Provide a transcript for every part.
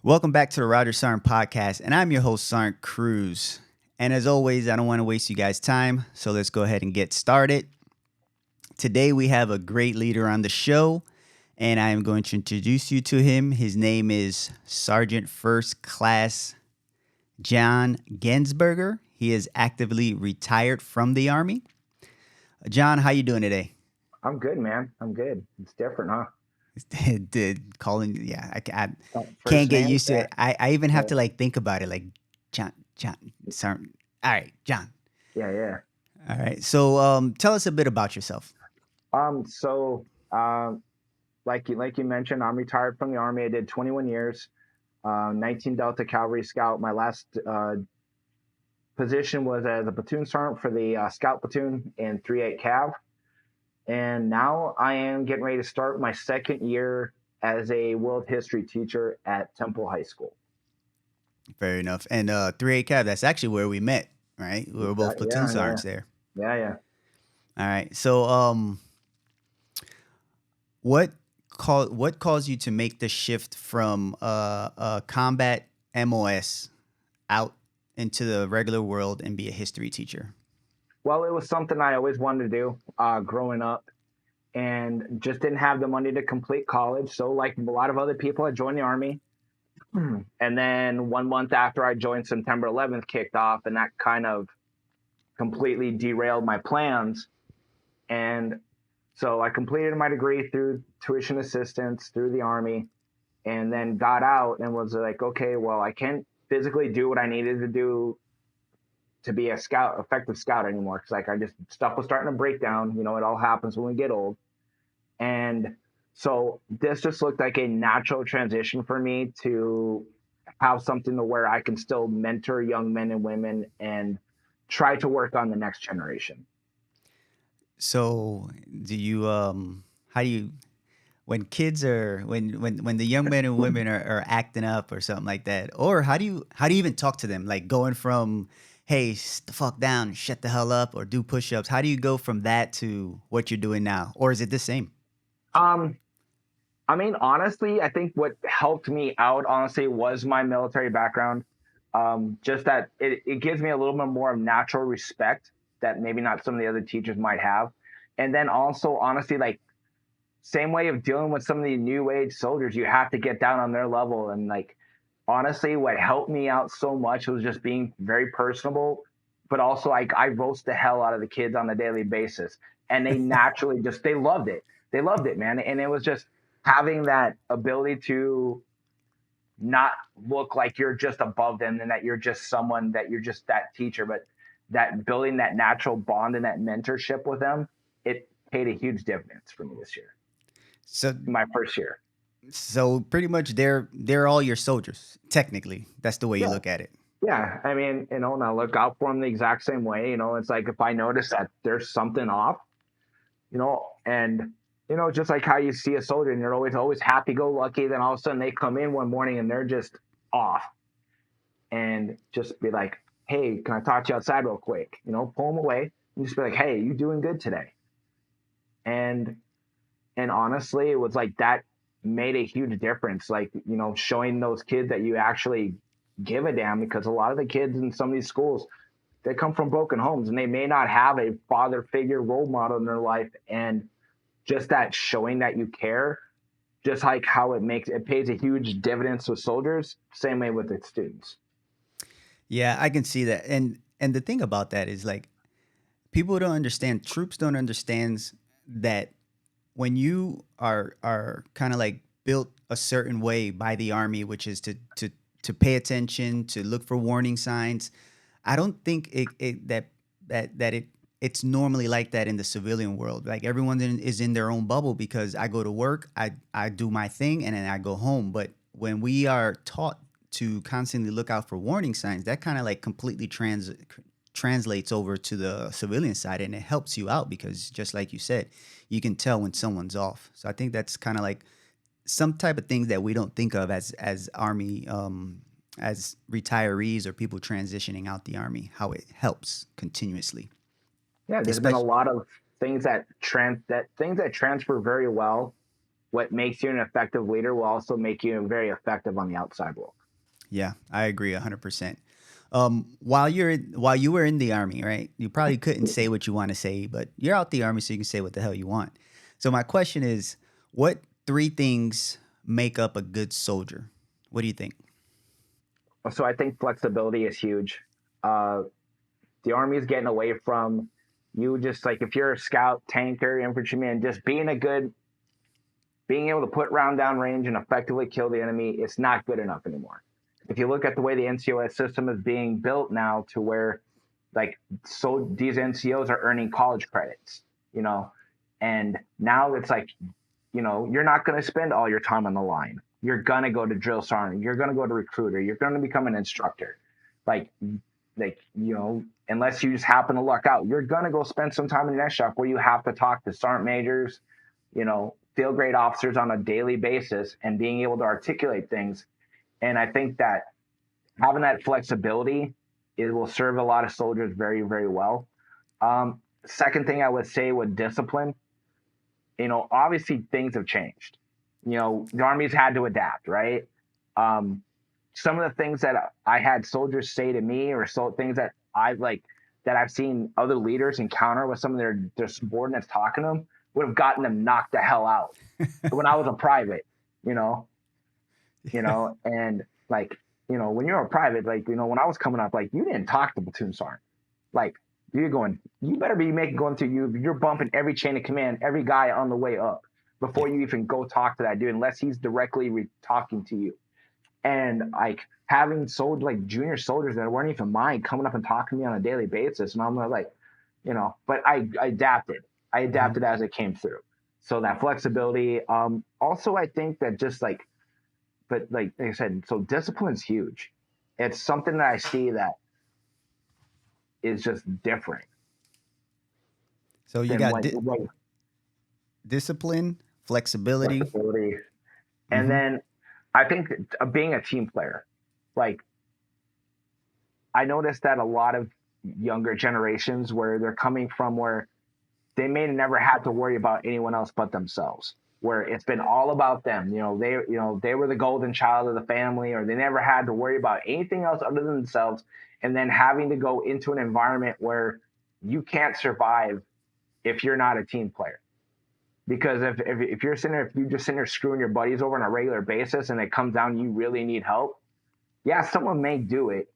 Welcome back to the rogersarnt podcast, and I'm your host, Sarnt Cruz. And as always, I don't want to waste you guys' time, so let's go ahead and get started. Today, we have a great leader on the show, and I am going to introduce you to him. His name is Sergeant First Class John Gensberger. He is actively retired from the Army. John, how you doing today? I'm good, man. I'm good. It's different, huh? Did calling, yeah, I can't First get name? used to Yeah. it. I even have Yeah. to like think about it, like John, sorry. All right, John. Yeah. Yeah. All right. So, tell us a bit about yourself. So, like you mentioned, I'm retired from the Army. I did 21 years, 19 Delta Cavalry Scout. My last position was as a platoon sergeant for the Scout platoon in 3/8 Cav. And now I am getting ready to start my second year as a world history teacher at Temple High School. Fair enough. And 3A Cab, that's actually where we met, right? We were both platoon Yeah. Yeah. sergeants there. Yeah. Yeah. All right. So, what what caused you to make the shift from combat MOS out into the regular world and be a history teacher? Well, it was something I always wanted to do growing up and just didn't have the money to complete college. So, like a lot of other people, I joined the Army. And then 1 month after I joined, September 11th kicked off, and that kind of completely derailed my plans. And so I completed my degree through tuition assistance through the Army, and then got out and was like, okay, well, I can't physically do what I needed to do to be a scout, effective scout anymore. Cause like I just, stuff was starting to break down. You know, it all happens when we get old. And so this just looked like a natural transition for me to have something to where I can still mentor young men and women and try to work on the next generation. So, do you how do you when kids are when the young men and women are acting up or something like that, or how do you even talk to them, like going from hey, sit the fuck down, shut the hell up, or do push-ups? How do you go from that to what you're doing now, or is it the same? Um, I mean, honestly, I think what helped me out, honestly, was my military background. Just that it gives me a little bit more of natural respect that maybe not some of the other teachers might have. And then also, honestly, like same way of dealing with some of the new age soldiers, you have to get down on their level. And like, honestly, what helped me out so much was just being very personable, but also like I roast the hell out of the kids on a daily basis. And they naturally just, they loved it. They loved it, man. And it was just having that ability to not look like you're just above them and that you're just someone, that you're just that teacher, but that building that natural bond and that mentorship with them, it paid a huge difference for me this year, So my first year. so pretty much they're all your soldiers, technically. That's the way you Yeah. look at it. Yeah. I mean, and I look out for them the exact same way. It's like if I notice that there's something off, and just like how you see a soldier and you're always happy go lucky, then all of a sudden they come in one morning and they're just off, and just be like, hey, can I talk to you outside real quick? Pull them away and just be like, hey, you doing good today? And and honestly, it was like that made a huge difference. Like, showing those kids that you actually give a damn, because a lot of the kids in some of these schools, they come from broken homes and they may not have a father figure role model in their life. And just that showing that you care, just like how it pays a huge dividends with soldiers, same way with its students. Yeah, I can see that. And the thing about that is like people don't understand, troops don't understand that when you are kind of like built a certain way by the army, which is to pay attention, to look for warning signs. I don't think it's normally like that in the civilian world. Like everyone is in their own bubble because I go to work, I do my thing, and then I go home. But when we are taught to constantly look out for warning signs, that kind of like completely translates over to the civilian side, and it helps you out because just like you said, you can tell when someone's off. So I think that's kind of like some type of things that we don't think of as army as retirees or people transitioning out the army, how it helps continuously, Yeah, there's been a especially. lot of things that transfer very well what makes you an effective leader will also make you very effective on the outside world. Yeah, I agree 100%. While you were in the army, right? You probably couldn't say what you want to say, but you're out the army, so you can say what the hell you want. So my question is, what three things make up a good soldier? What do you think? So I think flexibility is huge. Uh, the army is getting away from you just like if you're a scout, tanker, infantryman, just being able to put round down range and effectively kill the enemy, it's not good enough anymore. If you look at the way the NCOS system is being built now, to where like so these NCOs are earning college credits, you know, and now it's like, you know, you're not going to spend all your time on the line. You're going to go to drill sergeant. You're going to go to recruiter. You're going to become an instructor. Like, you know, unless you just happen to luck out, you're going to go spend some time in the next shop where you have to talk to sergeant majors, you know, field grade officers on a daily basis and being able to articulate things. And I think that having that flexibility, it will serve a lot of soldiers very, very well. Second thing I would say with discipline, you know, obviously things have changed. You know, the army's had to adapt, right? Um, some of the things that I had soldiers say to me, or so things that I've seen other leaders encounter with some of their subordinates talking to them, would have gotten them knocked the hell out when I was a private, you know, and like, you know, when you're a private, like, you know, when I was coming up, like, you didn't talk to platoon sergeant. Like, you better be going through you're bumping every chain of command, every guy on the way up Yeah. before you even go talk to that dude, unless he's directly talking to you. And like having like junior soldiers that weren't even mine coming up and talking to me on a daily basis. And I'm like, you know, but I adapted. I Mhm. adapted as it came through. So that flexibility. Also, I think that just like, but like I said, so discipline's huge. It's something that I see that is just different So you than got what discipline, flexibility. flexibility. And Mm-hmm. then I think being a team player, like I noticed that a lot of younger generations where they're coming from where they may have never had to worry about anyone else but themselves, where it's been all about them. They were the golden child of the family, or they never had to worry about anything else other than themselves. And then having to go into an environment where you can't survive if you're not a team player. Because if you're sitting there, if you just sitting there screwing your buddies over on a regular basis and it comes down, you really need help. Yeah, someone may do it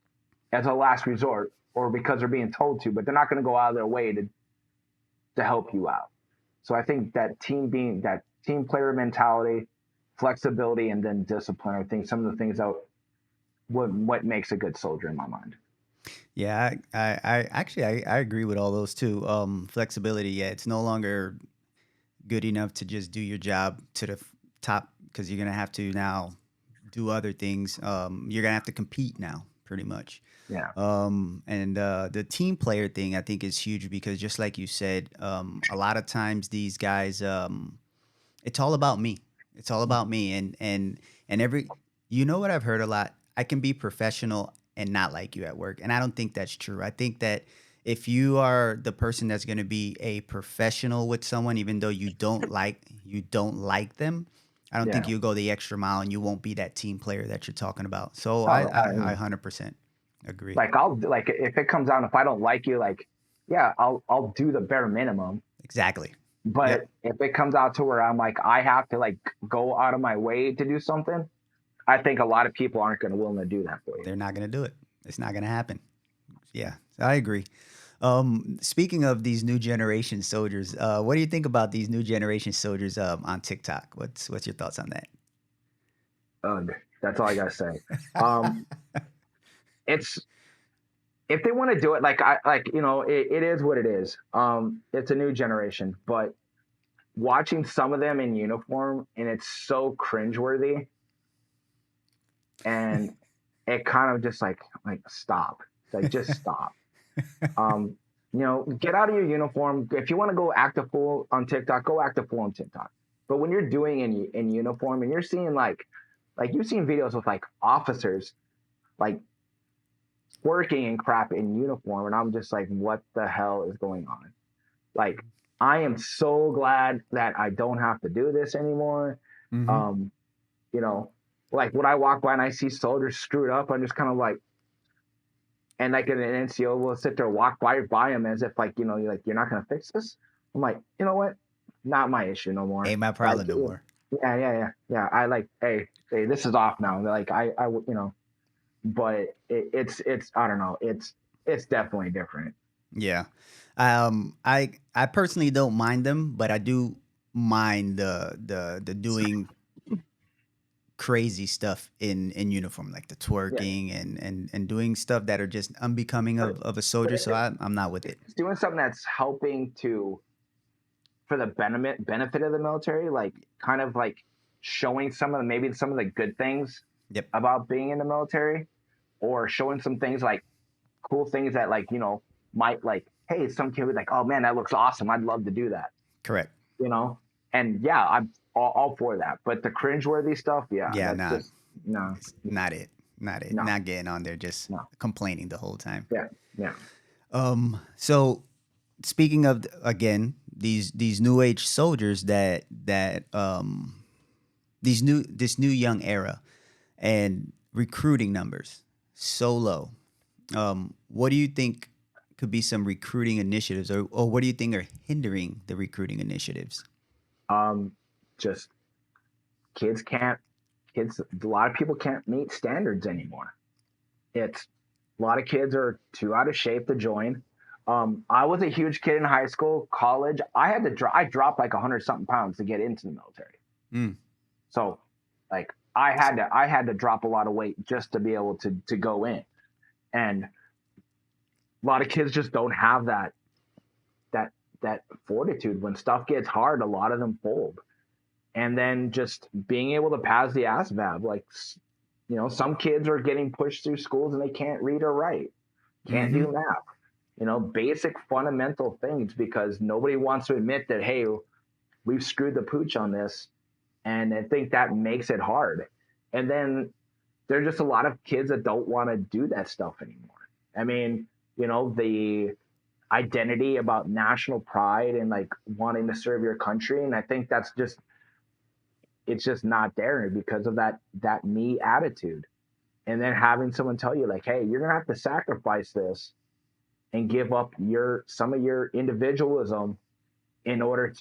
as a last resort or because they're being told to, but they're not going to go out of their way to help you out. So I think that team player mentality, flexibility, and then discipline, I think some of the things that what makes a good soldier in my mind. Yeah, I actually I agree with all those too. Flexibility, yeah, it's no longer good enough to just do your job to the top because you're gonna have to now do other things. You're gonna have to compete now, pretty much. Yeah. And the team player thing I think is huge because just like you said, a lot of times these guys, it's all about me. It's all about me, and every you know what I've heard a lot. I can be professional and not like you at work, and I don't think that's true. I think that if you are the person that's going to be a professional with someone, even though you don't like them, I don't think Yeah. you'll go the extra mile, and you won't be that team player that you're talking about. So I Oh, I, I 100% agree. like I'll like if it comes down, if I don't like you, like yeah, I'll do the bare minimum. Exactly. Yep. But if it comes out to where I'm like I have to like go out of my way to do something, I think a lot of people aren't going to willing to do that for you. They're not going to do it. It's not going to happen. Yeah, I agree. Speaking of these new generation soldiers, what do you think about these new generation soldiers on TikTok? What's your thoughts on that? Ugh, that's all I gotta say. Um, it's if they want to do it, like I like it is what it is. It's a new generation, but watching some of them in uniform and it's so cringeworthy, and it kind of just like stop, like just stop. Um, get out of your uniform. If you want to go act a fool on TikTok, go act a fool on TikTok. But when you're doing in uniform and you're seeing like you've seen videos with like officers like working and crap in uniform, and I'm just like, what the hell is going on? Like, I am so glad that I don't have to do this anymore. Mm-hmm. Um, you know, like when I walk by and I see soldiers screwed up, I'm just kind of like, and like an NCO will sit there, walk by him as if like, you're like, you're not going to fix this. I'm like, you know what? Not my issue no more. Ain't my Like, problem no more. yeah. I like, hey, this is off now. Like but it's, I don't know. It's definitely different. Yeah. I personally don't mind them, but I do mind the doing crazy stuff in uniform, like the Yeah. twerking and doing stuff that are just unbecoming But, of a but soldier. if So I'm not with it. it's doing something that's helping for the benefit of the military, like kind of like showing maybe some of the good things Yep. about being in the military, or showing some things like cool things that like might like, hey, some kid was like, oh man, that looks awesome, I'd love to do that, Correct. you know and yeah, I'm all for that, but the cringeworthy stuff, yeah, Yeah. that's Not. just no, It's not it. Not it. no, Not getting on there, just no, complaining the whole time. yeah, yeah. So speaking of again these new age soldiers that this new young era and recruiting numbers so low. What do you think could be some recruiting initiatives, or what do you think are hindering the recruiting initiatives? um just kids can't kids A lot of people can't meet standards anymore. It's A lot of kids are too out of shape to join. I was a huge kid in high school, college. I dropped like 100 something pounds to get into the military. Mm, So, like, I had to drop a lot of weight just to be able to go in. And a lot of kids just don't have that that fortitude. When stuff gets hard, a lot of them fold. And then just being able to pass the ASVAB, like, some kids are getting pushed through schools and they can't read or write, can't mm-hmm. do math, basic fundamental things, because nobody wants to admit that, hey, we've screwed the pooch on this. And I think that makes it hard. And then there's just a lot of kids that don't want to do that stuff anymore. I mean, the identity about national pride and like wanting to serve your country. And I think it's just not there because of that me attitude. And then having someone tell you like, hey, you're gonna have to sacrifice this and give up some of your individualism in order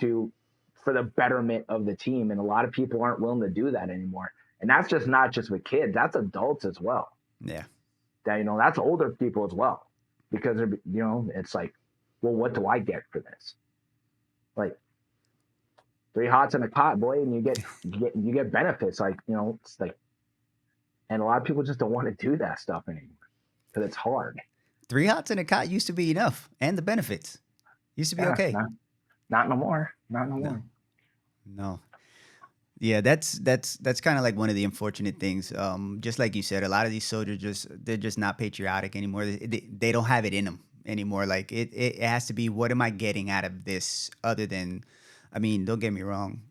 for the betterment of the team. And a lot of people aren't willing to do that anymore. And that's just not just with kids, that's adults as well. Yeah. That's older people as well. Because it's like, well, what do I get for this? Like, 3 hots in a cot, boy, and you get benefits. Like, it's like, and a lot of people just don't want to do that stuff anymore because it's hard. 3 hots in a cot used to be enough, and the benefits used to be Yeah, okay. not no more. Not no No, more. no. Yeah, that's kind of like one of the unfortunate things. Just like you said, a lot of these soldiers they're just not patriotic anymore. They don't have it in them anymore. Like it has to be, what am I getting out of this other than, I mean, don't get me wrong.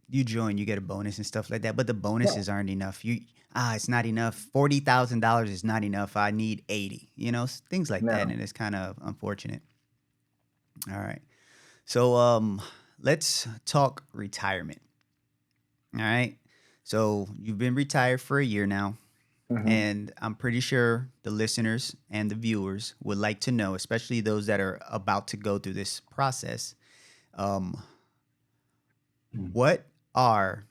You join, you get a bonus and stuff like that, but the Yeah, bonuses aren't enough. It's not enough. $40,000 is not enough. I need 80. Things like that, no. and it's kind of unfortunate. All right, so let's talk retirement. All right. So you've been retired for a year now, Mm-hmm. and I'm pretty sure the listeners and the viewers would like to know, especially those that are about to go through this process, um, what are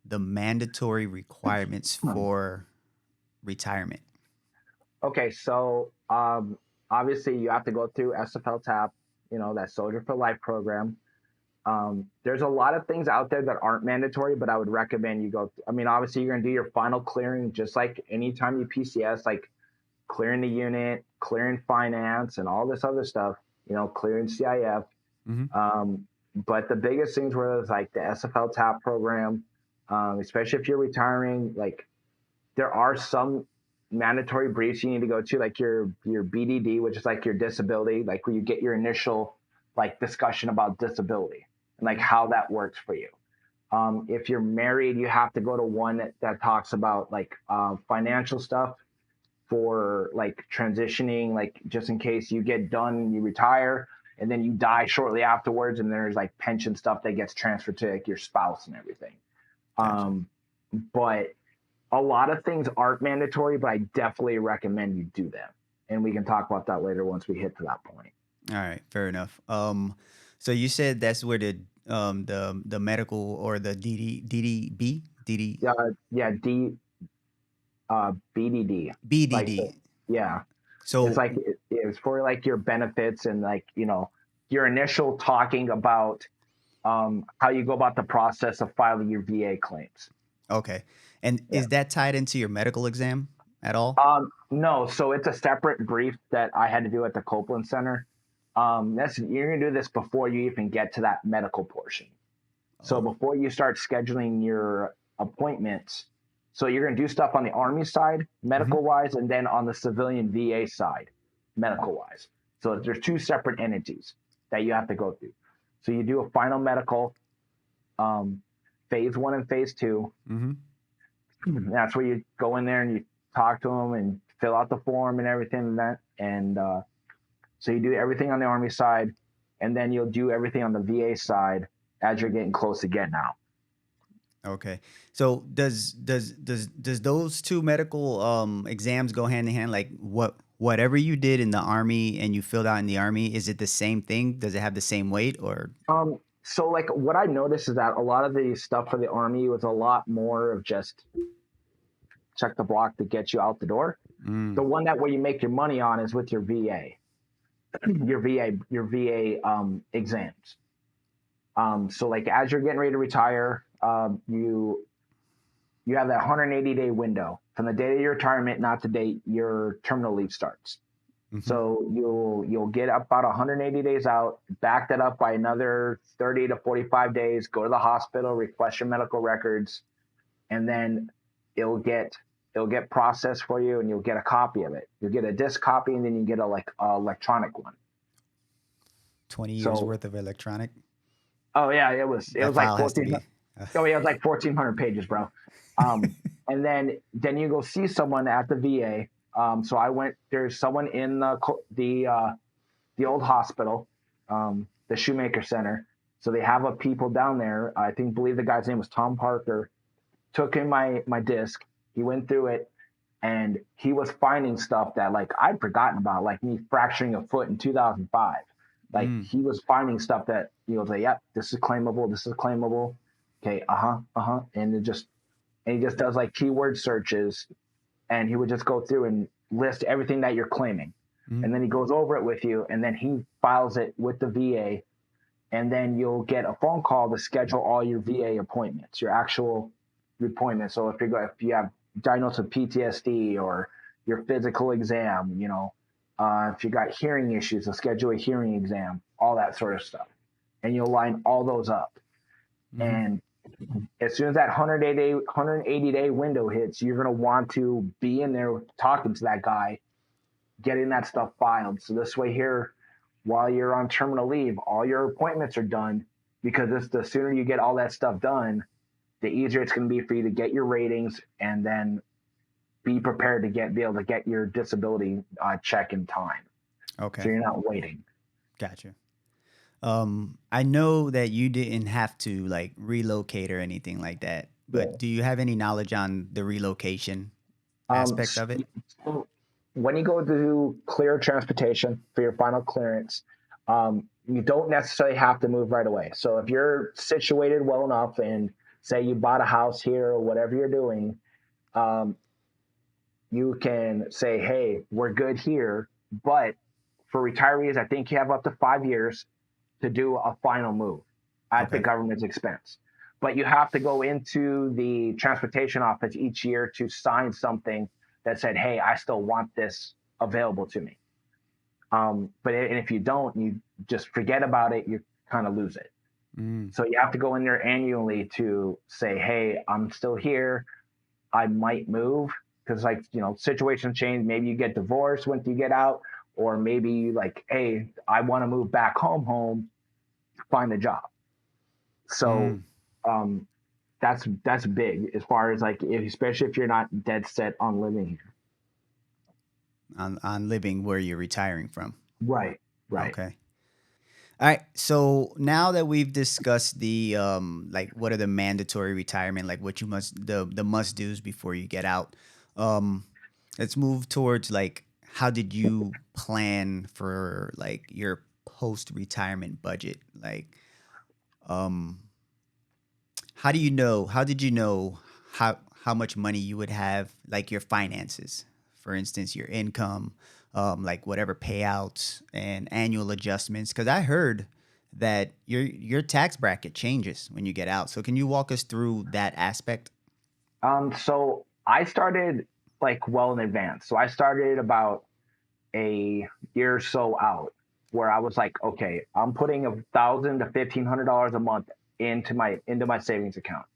the mandatory requirements for retirement? Okay, so obviously you have to go through SFL TAP, that Soldier for Life program. There's a lot of things out there that aren't mandatory, but I would recommend you go. I mean, obviously you're going to do your final clearing, just like anytime you PCS, like clearing the unit, clearing finance, and all this other stuff. Clearing CIF. Mm-hmm. But the biggest things were like the SFL TAP program, especially if you're retiring. Like, there are some mandatory briefs you need to go to, like your BDD, which is like your disability, like where you get your initial like discussion about disability and like how that works for you. If you're married, you have to go to one that talks about like financial stuff for like transitioning, like just in case you get done, you retire, and then you die shortly afterwards, and there's like pension stuff that gets transferred to like your spouse and everything. Gotcha. But a lot of things aren't mandatory, but I definitely recommend you do them. And we can talk about that later once we hit to that point. All right, fair enough. So you said that's where the medical or the DD Yeah, BDD. Like, BDD. yeah, it's So like it's for like your benefits and like your initial talking about how you go about the process of filing your VA claims. okay, and Yeah. is that tied into your medical exam at all? No, so it's a separate brief that I had to do at the Copeland Center. You're gonna do this before you even get to that medical portion. So Oh, before you start scheduling your appointments, so you're gonna do stuff on the Army side, hmm medical wise, and then on the civilian VA side, medical wise. So there's two separate entities that you have to go through. So you do a final medical, um, phase one and phase two. hmm That's where you go in there and you talk to them and fill out the form and everything and that. And so you do everything on the Army side, and then you'll do everything on the VA side as you're getting close to getting out. Okay. So does those two medical exams go hand in hand? Like whatever you did in the army and you filled out in the army, is it the same thing? Does it have the same weight or? So like what I noticed is that a lot of the stuff for the Army was a lot more of just check the block to get you out the door. The Mm, one that where you make your money on is with your VA, your VA exams. So like as you're getting ready to retire, you have that 180-day window from the date of your retirement, not the date your terminal leave starts. hmm So you'll get about 180 days out, back that up by another 30 to 45 days, go to the hospital, request your medical records, and then it'll get it'll get processed for you and you'll get a copy of it. You'll get a disc copy and then you get a electronic one. 20 years So worth of electronic. oh yeah, it was That like file has to 14. be. Oh yeah, it was like 1,400 pages, bro. And then you go see someone at the VA. So I went. There's someone in the old hospital, the Shoemaker Center. So they have a people down there. I think believe the guy's name was Tom Parker. Took in my disc. He went through it, and he was finding stuff that like I'd forgotten about, like me fracturing a foot in 2005. Like Mm, he was finding stuff that was like, yep, this is claimable. This is claimable. Okay, and he just does like keyword searches, and he would just go through and list everything that you're claiming, mm, and then he goes over it with you, and then he files it with the VA, and then you'll get a phone call to schedule all your VA appointments, your actual appointments. So if you have diagnosed with PTSD or your physical exam, if you got hearing issues, to schedule a hearing exam, all that sort of stuff, and you'll line all those up. hmm And as soon as that 180 day window hits, you're going to want to be in there talking to that guy, getting that stuff filed. So this way here, while you're on terminal leave, all your appointments are done, because the sooner you get all that stuff done, the easier it's going to be for you to get your ratings and then be prepared to be able to get your disability check in time. So Okay, you're not waiting. gotcha. I know that you didn't have to like relocate or anything like that, but Yeah. do you have any knowledge on the relocation aspect of it? So when you go to clear transportation for your final clearance, you don't necessarily have to move right away. So if you're situated well enough and say you bought a house here or whatever you're doing, um, you can say, hey, we're good here. But for retirees, I think you have up to 5 years to do a final move at the Okay. government's expense. But you have to go into the transportation office each year to sign something that said, hey, I still want this available to me. And if you don't, you just forget about it, you kind of lose it. Mm, So you have to go in there annually to say, hey, I'm still here. I might move, because like situations change. Maybe you get divorced once you get out, or maybe like, hey, I want to move back home, find a job. So mm. um, that's big as far as like especially if you're not dead set on living here. On living where you're retiring from. Right, right. Okay. All right. So now that we've discussed the like what are the mandatory retirement, like what you must the must do's before you get out. Um, let's move towards like how did you plan for like your post retirement budget? Like, um, how do you know? How did you know how much money you would have, like your finances, for instance, your income, like whatever payouts and annual adjustments? Because I heard that your tax bracket changes when you get out. So can you walk us through that aspect? So I started like well in advance. So I started about a year or so out, where I was like, okay, I'm putting $1,000 to $1,500 a month into my savings account.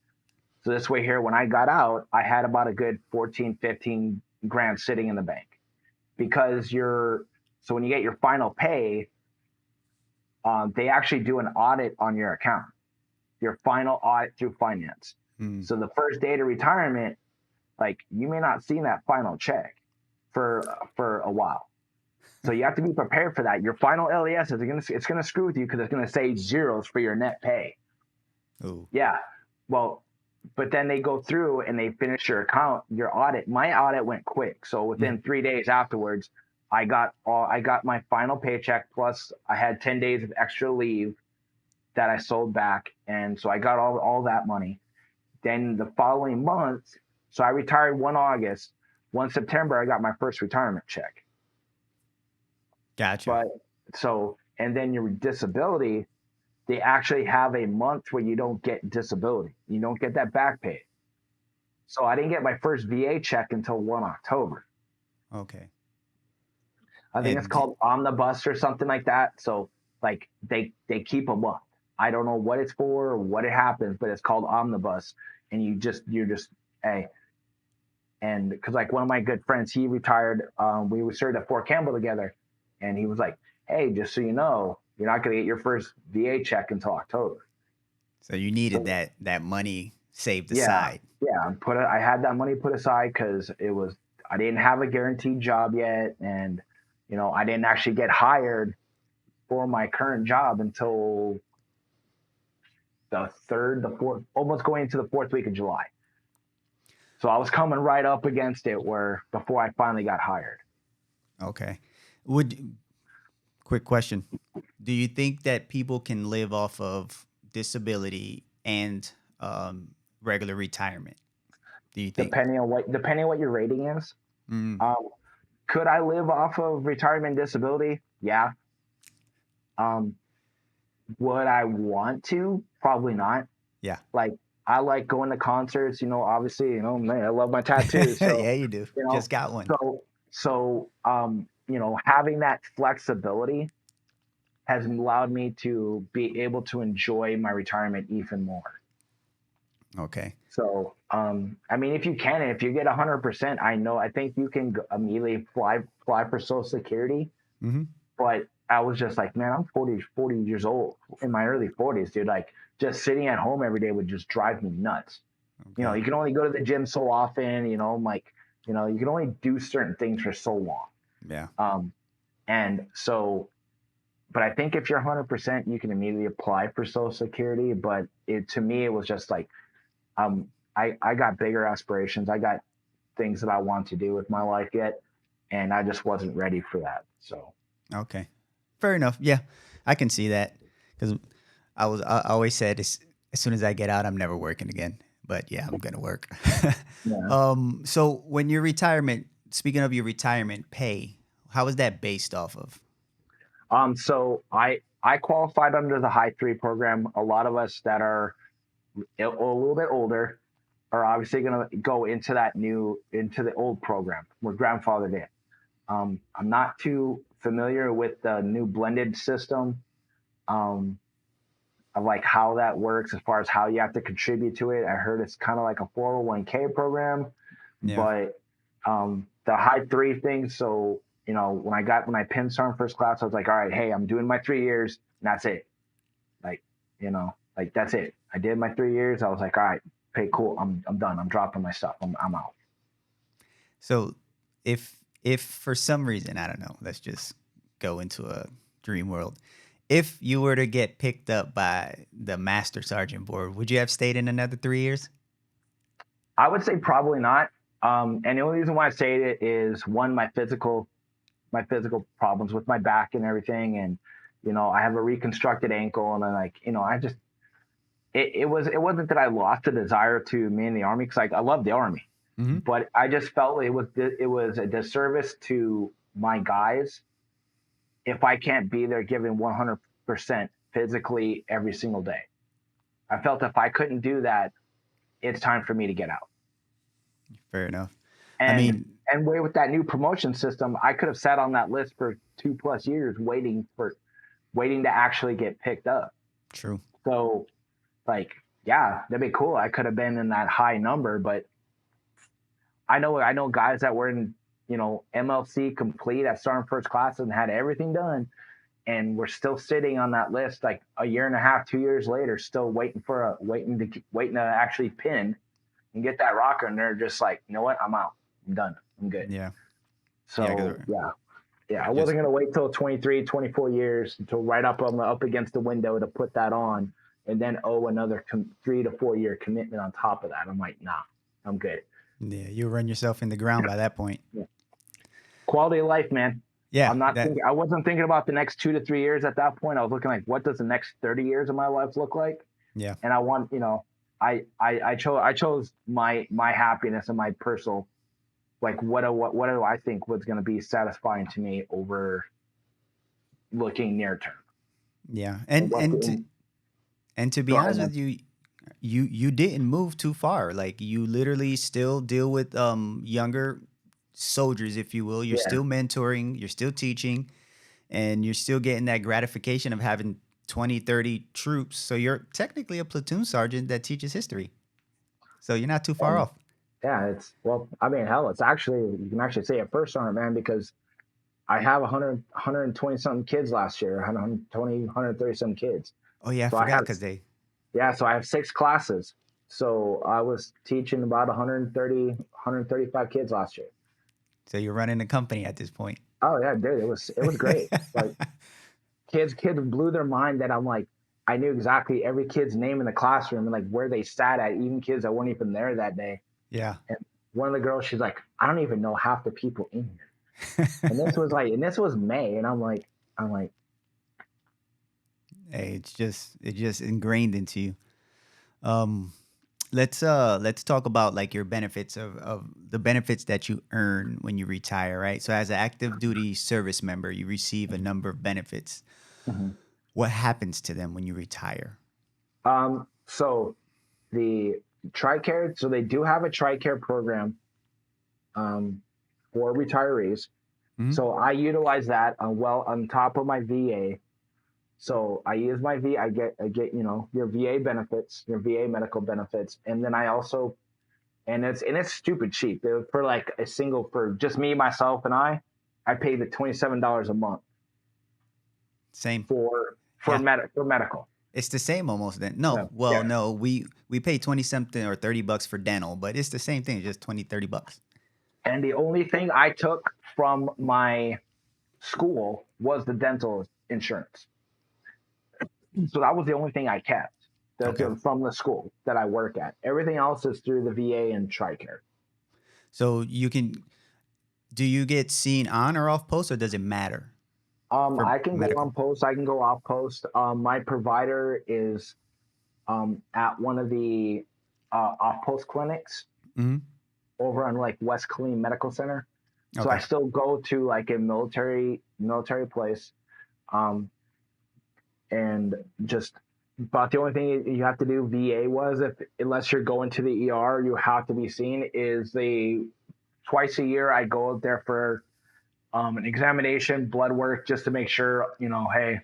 So this way here, when I got out, I had about a good 14, 15 grand sitting in the bank, because so when you get your final pay, they actually do an audit on your account, your final audit through finance. Hmm. So the first day to retirement, like you may not see that final check for a while. So you have to be prepared for that. Your final LES it's gonna screw with you, because it's gonna say zeros for your net pay. Oh. Yeah. Well, but then they go through and they finish your account, your audit. My audit went quick. So Mm. within 3 days afterwards, I got my final paycheck, plus I had 10 days of extra leave that I sold back. And so I got all that money. Then the following month, so I retired 1 August. 1 September, I got my first retirement check. Gotcha. But and then your disability, they actually have a month where you don't get disability. You don't get that back pay. So I didn't get my first VA check until 1 October. Okay. I think it's And called Omnibus or something like that. So like they keep a month. I don't know what it's for or what it happens, but it's called Omnibus. And you're just hey. And because like one of my good friends, he retired. We served at Fort Campbell together, and he was like, "Hey, just so you know, you're not going to get your first VA check until October." so you needed So that money saved yeah, aside. yeah. I had that money put aside because I didn't have a guaranteed job yet, and I didn't actually get hired for my current job until the fourth, almost going into the fourth week of July. So I was coming right up against it where before I finally got hired. Okay. Would Quick question. Do you think that people can live off of disability and regular retirement? Do you think? Depending on what your rating is. Mm, Um, could I live off of retirement disability? Yeah. Um, would I want to? Probably not. yeah. Like I like going to concerts. Obviously, man, I love my tattoos. So Yeah, you do. you know, Just got one. having that flexibility has allowed me to be able to enjoy my retirement even more. Okay. So, I mean, if you get 100%, I think you can immediately fly for Social Security. Mm-hmm. But I was just like, man, I'm 40 years old, in my early 40s, dude. Like, just sitting at home every day would just drive me nuts. Okay. You can only go to the gym so often. Like, you can only do certain things for so long. Yeah. Um, and so, but I think if you're 100%, you can immediately apply for Social Security. But to me, it was just like, I got bigger aspirations. I got things that I want to do with my life yet, and I just wasn't ready for that. So Okay. Fair enough. Yeah, I can see that because I always said as soon as I get out, I'm never working again. But yeah, I'm gonna work. yeah. So when your retirement, speaking of your retirement pay, how is that based off of? So I qualified under the High Three program. A lot of us that are a little bit older are obviously going to go into the old program. We're grandfathered in. I'm not too familiar with the new blended system, um, of like how that works as far as how you have to contribute to it. I heard it's kind of like a 401k program, Yeah. but the High Three thing. So when I pinned Sergeant First Class, I was like, all right, hey, I'm doing my 3 years, and that's it. Like like that's it. I did my 3 years. I was like, all right, okay, cool. I'm done. I'm dropping my stuff. I'm out. So if for some reason, I don't know, let's just go into a dream world. If you were to get picked up by the Master Sergeant Board, would you have stayed in another 3 years? I would say probably not. And the only reason why I say it is one, my physical problems with my back and everything, and I have a reconstructed ankle, and I just it wasn't that I lost the desire to be in the army, because I love the army, Mm-hmm. but I just felt it was a disservice to my guys if I can't be there giving 100% physically every single day. I felt if I couldn't do that, it's time for me to get out. Fair enough. I And mean, with that new promotion system, I could have sat on that list for 2+ years waiting to actually get picked up. true. So, like, yeah, that'd be cool. I could have been in that high number, but I know guys that were in, MLC complete at Sergeant First Class and had everything done, and we're still sitting on that list like a year and a half, 2 years later, still waiting to actually pin and get that rocker, and they're just like, you know what, I'm out, I'm done, I'm good. Yeah. Yeah. So yeah, I Just wasn't gonna wait till 23, 24 years until right up against the window to put that on, and then another 3 to 4 year commitment on top of that. I'm like, nah, I'm good. yeah, you run yourself in the ground by that point. Yeah. Quality of life, man. Yeah. I wasn't thinking about the next 2 to 3 years at that point. I was looking like, what does the next 30 years of my life look like? Yeah. And I want, I chose my happiness and my personal, like, what do I think was going to be satisfying to me over looking near term. Yeah. And And to be go ahead, honest man. with you, you didn't move too far. Like you literally still deal with younger soldiers, if you will. You're Yeah. still mentoring, you're still teaching, and you're still getting that gratification of having 20, 30 troops. So you're technically a platoon sergeant that teaches history. So you're not too far And off. yeah, I mean, hell, you can actually say it first on it, man, because I have 120 something kids last year, 120, 130 some kids. Oh yeah, I So I forgot have, because they yeah, so I have 6 classes. So I was teaching about 130, 135 kids last year. so you're running the company at this point. Oh yeah, dude, it was great. Like, kids blew their mind that I'm like, I knew exactly every kid's name in the classroom and like where they sat at, even kids that weren't even there that day. Yeah. And one of the girls, she's like, I don't even know half the people in here. And this was May, and I'm like, Hey, it's just ingrained into you. Um, let's talk about like your benefits of the benefits that you earn when you retire, right? So as an active duty service member, you receive a number of benefits. mhm. What happens to them when you retire? So the TRICARE, so they do have a TRICARE program um, for retirees. Hmm. So I utilize that on top of my VA. So I use my VA. I get your VA benefits, your VA medical benefits, and then I also and it's stupid cheap. For like for just me, myself, and I pay the $27 a month Same. Yeah, for medical. it's the same almost. Then Yeah, no, well, yeah. no, we pay 20 something or 30 bucks for dental, but it's the same thing, just 20, 30 bucks. And the only thing I took from my school was the dental insurance. So that was the only thing I kept Okay. from the school that I work at. Everything else is through the VA and TRICARE. So do you get seen on or off post, or does it matter for I can go medical? on post. I can go off post. My provider is at one of the off post clinics Hmm. over on like West Killeen Medical Center. So I Okay. still go to like a military place, um, and just about the only thing you have to do VA was, if unless you're going to the ER, you have to be seen, is the twice a year I go out there for an examination, blood work, just to make sure, hey,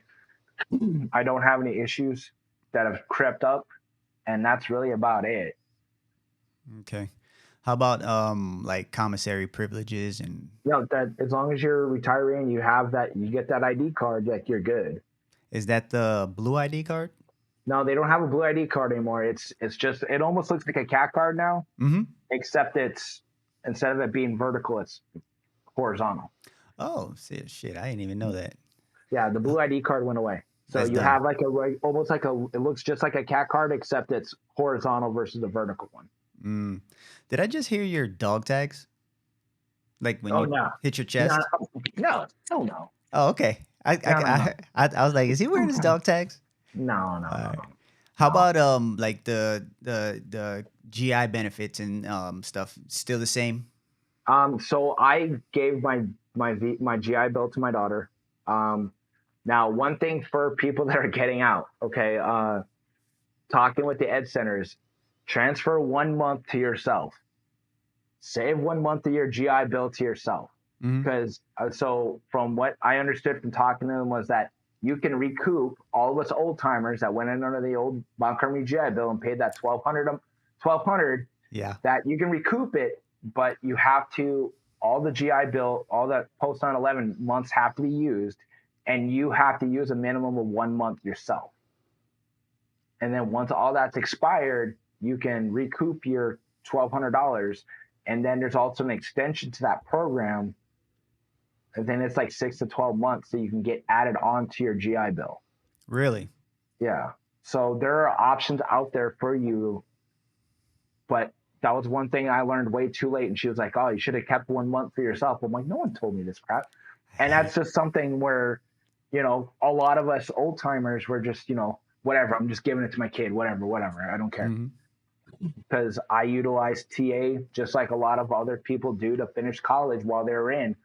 I don't have any issues that have crept up, and that's really about it. Okay. How about like commissary privileges and That as long as you're retiring, you have that, you get that ID card, like, you're good. is that the blue ID card? No, they don't have a blue ID card anymore. It's just, it almost looks like a cat card now, Mm-hmm. except it's, instead of it being vertical, it's horizontal. Oh, shit, I didn't even know that. Yeah, the Uh, blue ID card went away. So That's you dumb. have like almost like it looks just like a cat card, except it's horizontal versus a vertical one. Mm. Did I just hear your dog tags? Like when Oh you no, hit your no, chest? no, no, no, Oh, okay. no, no, no, I was like, is he wearing his dog tags? no, no, All no, right. no, How no. about like the GI benefits and stuff? Still the same? So I gave my GI Bill to my daughter. Um, Now, one thing for people that are getting out, okay, talking with the ed centers, transfer 1 month to yourself. Save 1 month of your GI Bill to yourself. Hmm. Because so from what I understood from talking to them was that you can recoup all of us old timers that went in under the old Montgomery GI Bill and paid that 1200 Yeah. that you can recoup it, but you have to all the GI Bill, all the post 9/11 months have to be used, and you have to use a minimum of 1 month yourself. And then once all that's expired, you can recoup your $1,200. And then there's also an extension to that program. And then it's like 6 to 12 months so you can get added on to your GI Bill. Really? Yeah. So there are options out there for you, but that was one thing I learned way too late. And she was like, "Oh, you should have kept 1 month for yourself." I'm like, "No one told me this crap." And that's just something where, a lot of us old timers were just, whatever. I'm just giving it to my kid, whatever, whatever. I don't care, Hmm. because I utilize TA just like a lot of other people do to finish college while they're in.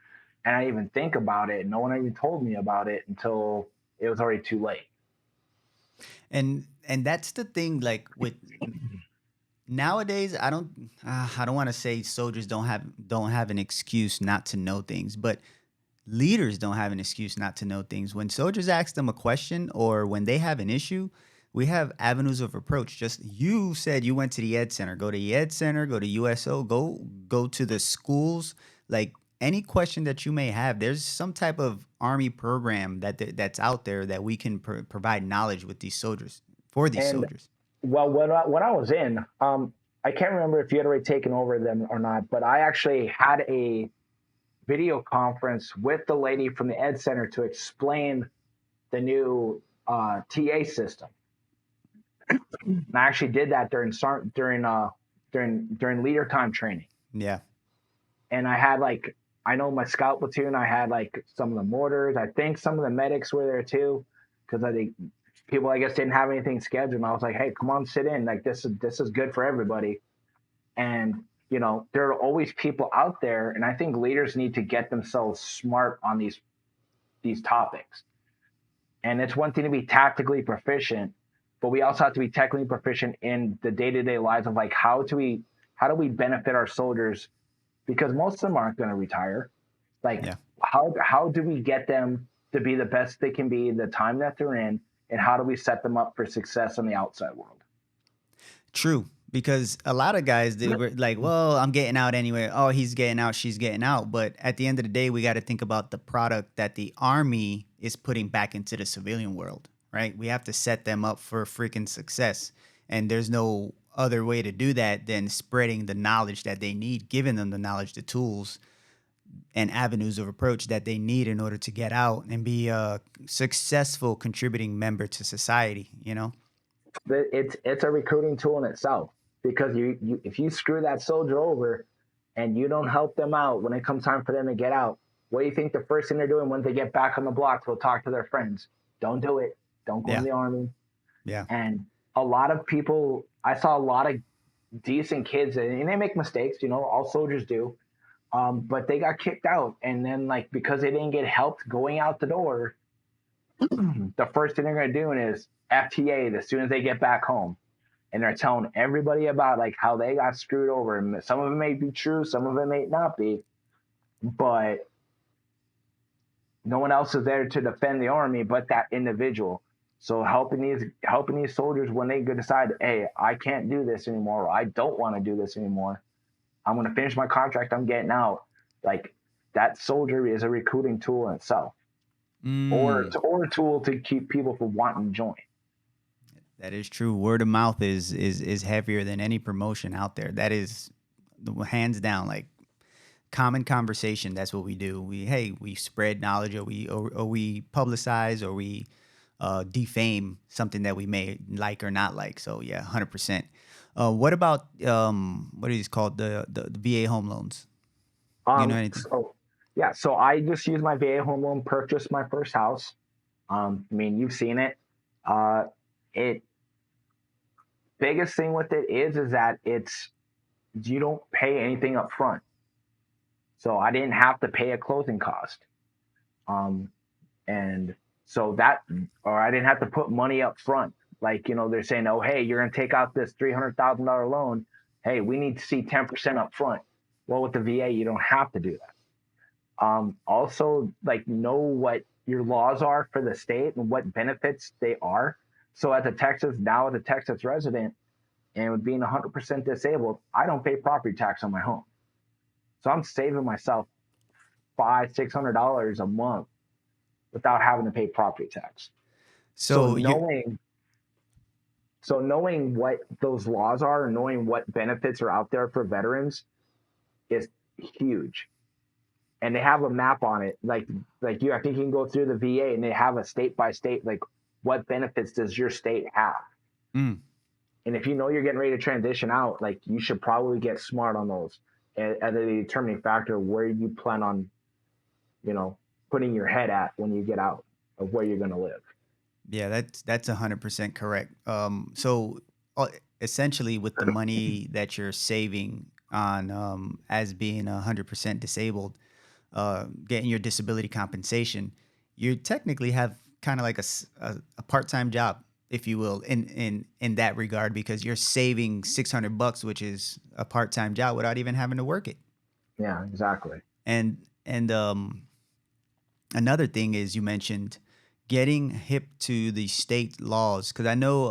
And I didn't even think about it. No one even told me about it until it was already too late. And that's the thing. Like with nowadays, I don't want to say soldiers don't have an excuse not to know things, but leaders don't have an excuse not to know things. When soldiers ask them a question or when they have an issue, we have avenues of approach. Just you said you went to the Ed Center. Go to the Ed Center, go to USO, go to the schools. Like any question that you may have, there's some type of army program that's out there that we can provide knowledge with these soldiers for these And soldiers. well, when I was in, I can't remember if you had already taken over them or not, but I actually had a video conference with the lady from the Ed Center to explain the new TA system. And I actually did that during leader time training. Yeah. And I had like I know my scout platoon. I had like some of the mortars. I think some of the medics were there too, because I think people I guess didn't have anything scheduled. And I was like, hey, come on, sit in. Like this is good for everybody. And there are always people out there, and I think leaders need to get themselves smart on these topics. And it's one thing to be tactically proficient, but we also have to be technically proficient in the day-to-day lives of like how do we benefit our soldiers, because most of them aren't going to retire. Like Yeah. how do we get them to be the best they can be the time that they're in, and how do we set them up for success on the outside world? True, because a lot of guys they were like, "Well, I'm getting out anyway. Oh, he's getting out, she's getting out." But at the end of the day, we got to think about the product that the army is putting back into the civilian world, right? We have to set them up for freaking success, and there's no other way to do that than spreading the knowledge that they need, giving them the knowledge, the tools, and avenues of approach that they need in order to get out and be a successful contributing member to society. You know? It's a recruiting tool in itself, because you if you screw that soldier over and you don't help them out when it comes time for them to get out, what do you think the first thing they're doing when they get back on the block to talk to their friends? Don't do it. Don't go in Yeah. the army. Yeah. And a lot of people, I saw a lot of decent kids, and they make mistakes. All soldiers do. But they got kicked out, and then like because they didn't get helped going out the door, the first thing they're going to do is FTA as soon as they get back home, and they're telling everybody about like how they got screwed over. And some of it may be true, some of it may not be, but no one else is there to defend the army but that individual. So helping these soldiers when they decide, hey, I can't do this anymore, or I don't want to do this anymore. I'm going to finish my contract. I'm getting out. Like that soldier is a recruiting tool in itself, or Mm. or a tool to keep people from wanting to join. That is true. Word of mouth is heavier than any promotion out there. That is hands down like common conversation. That's what we do. We spread knowledge, or we publicize, or we defame something that we may like or not like. So yeah, 100%. What about what is called the VA home loans? Do you know anything? So yeah, so I just used my VA home loan, purchased my first house. I mean, you've seen it. Uh, it biggest thing with it is that it's you don't pay anything up front. So I didn't have to pay a closing cost. Um, and so that, or I didn't have to put money up front. Like, they're saying, oh, hey, you're going to take out this $300,000 loan. Hey, we need to see 10% up front. Well, with the VA, you don't have to do that. Also, like, know what your laws are for the state and what benefits they are. So as a Texas resident, and with being 100% disabled, I don't pay property tax on my home. So I'm saving myself $500-600 a month without having to pay property tax. So So you knowing what those laws are and knowing what benefits are out there for veterans is huge. And they have a map on it. Like I think you can go through the VA and they have a state by state, like what benefits does your state have? mm, And if you know you're getting ready to transition out, like you should probably get smart on those as a determining factor where you plan on, putting your head at when you get out of where you're going to live. yeah, that's 100% correct. So uh, essentially, with the money that you're saving on as being 100% disabled, getting your disability compensation, you technically have kind of like a part-time job, if you will, in that regard, because you're saving $600, which is a part-time job, without even having to work it. Yeah, exactly. And another thing is, you mentioned getting hip to the state laws, because I know